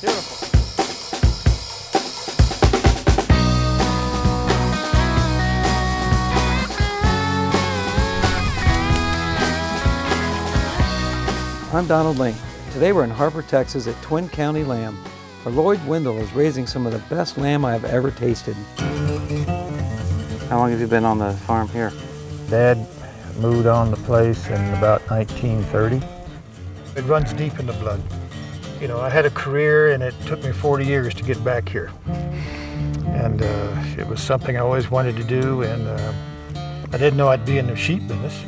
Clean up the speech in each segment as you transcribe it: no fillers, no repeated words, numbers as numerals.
Beautiful. I'm Donald Link. Today we're in Harper, Texas at Twin County Lamb, where Lloyd Wendell is raising some of the best lamb I have ever tasted. How long have you been on the farm here? Dad moved on the place in about 1930. It runs deep in the blood. You know, I had a career and it took me 40 years to get back here. And it was something I always wanted to do, and I didn't know I'd be in the sheep business,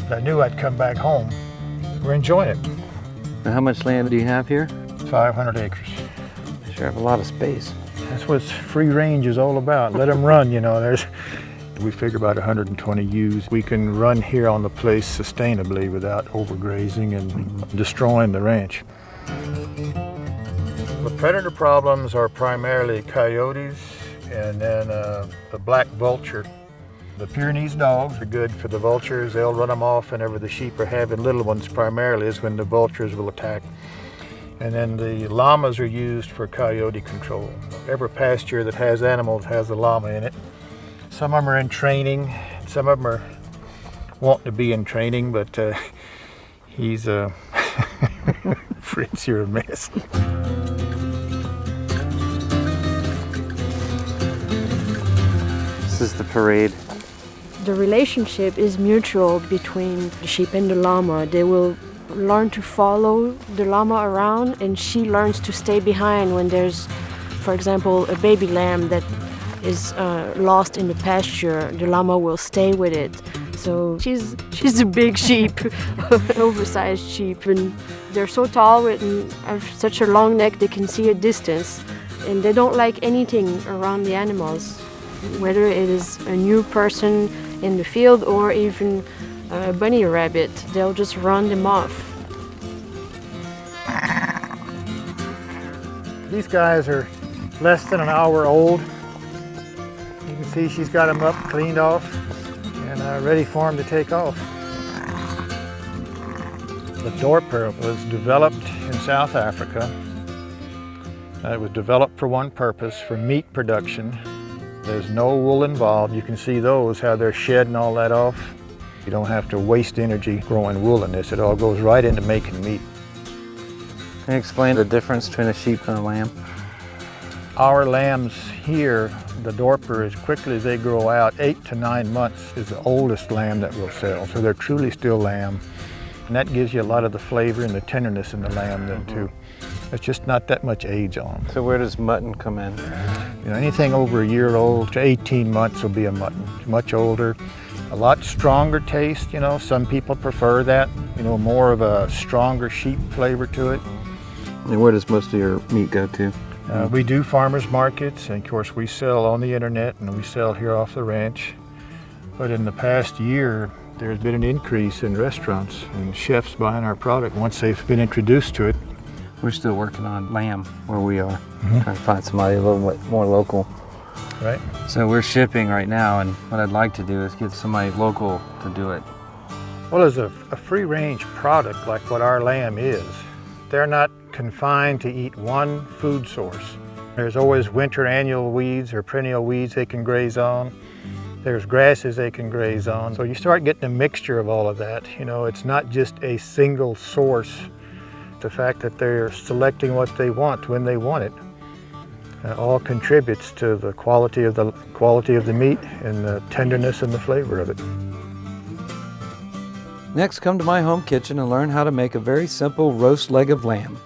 but I knew I'd come back home. We're enjoying it. And how much land do you have here? 500 acres. You sure have a lot of space. That's what free range is all about. Let them run, you know. We figure about 120 ewes. We can run here on the place sustainably without overgrazing and destroying the ranch. The predator problems are primarily coyotes and then the black vulture. The Pyrenees dogs are good for the vultures. They'll run them off whenever the sheep are having little ones, primarily is when the vultures will attack. And then the llamas are used for coyote control. Every pasture that has animals has a llama in it. Some of them are in training, some of them are wanting to be in training, but he's Fritz, you're a mess. This is the parade. The relationship is mutual between the sheep and the llama. They will learn to follow the llama around, and she learns to stay behind when there's, for example, a baby lamb that is lost in the pasture. The llama will stay with it. So she's a big sheep, oversized sheep, and they're so tall and have such a long neck they can see a distance, and they don't like anything around the animals, whether it is a new person in the field or even a bunny rabbit. They'll just run them off. These guys are less than an hour old. You can see she's got them up, cleaned off, and ready for them to take off. The Dorper was developed in South Africa. It was developed for one purpose, for meat production. There's no wool involved. You can see those, how they're shedding all that off. You don't have to waste energy growing wool in this. It all goes right into making meat. Can you explain the difference between a sheep and a lamb? Our lambs here, the Dorper, as quickly as they grow out, 8 to 9 months is the oldest lamb that we'll sell. So they're truly still lamb. And that gives you a lot of the flavor and the tenderness in the lamb then too. It's just not that much age on them. So where does mutton come in? You know, anything over a year old to 18 months will be a mutton. Much older, a lot stronger taste, you know. Some people prefer that, you know, more of a stronger sheep flavor to it. And where does most of your meat go to? We do farmers markets, and of course we sell on the internet and we sell here off the ranch. But in the past year, there's been an increase in restaurants and chefs buying our product once they've been introduced to it. We're still working on lamb where we are, trying to find somebody a little bit more local. Right. So we're shipping right now, and what I'd like to do is get somebody local to do it. Well, as a free-range product like what our lamb is, they're not confined to eat one food source. There's always winter annual weeds or perennial weeds they can graze on. There's grasses they can graze on. So you start getting a mixture of all of that. You know, it's not just a single source. The fact that they're selecting what they want when they want it all contributes to the quality of the meat and the tenderness and the flavor of it. Next, come to my home kitchen and learn how to make a very simple roast leg of lamb.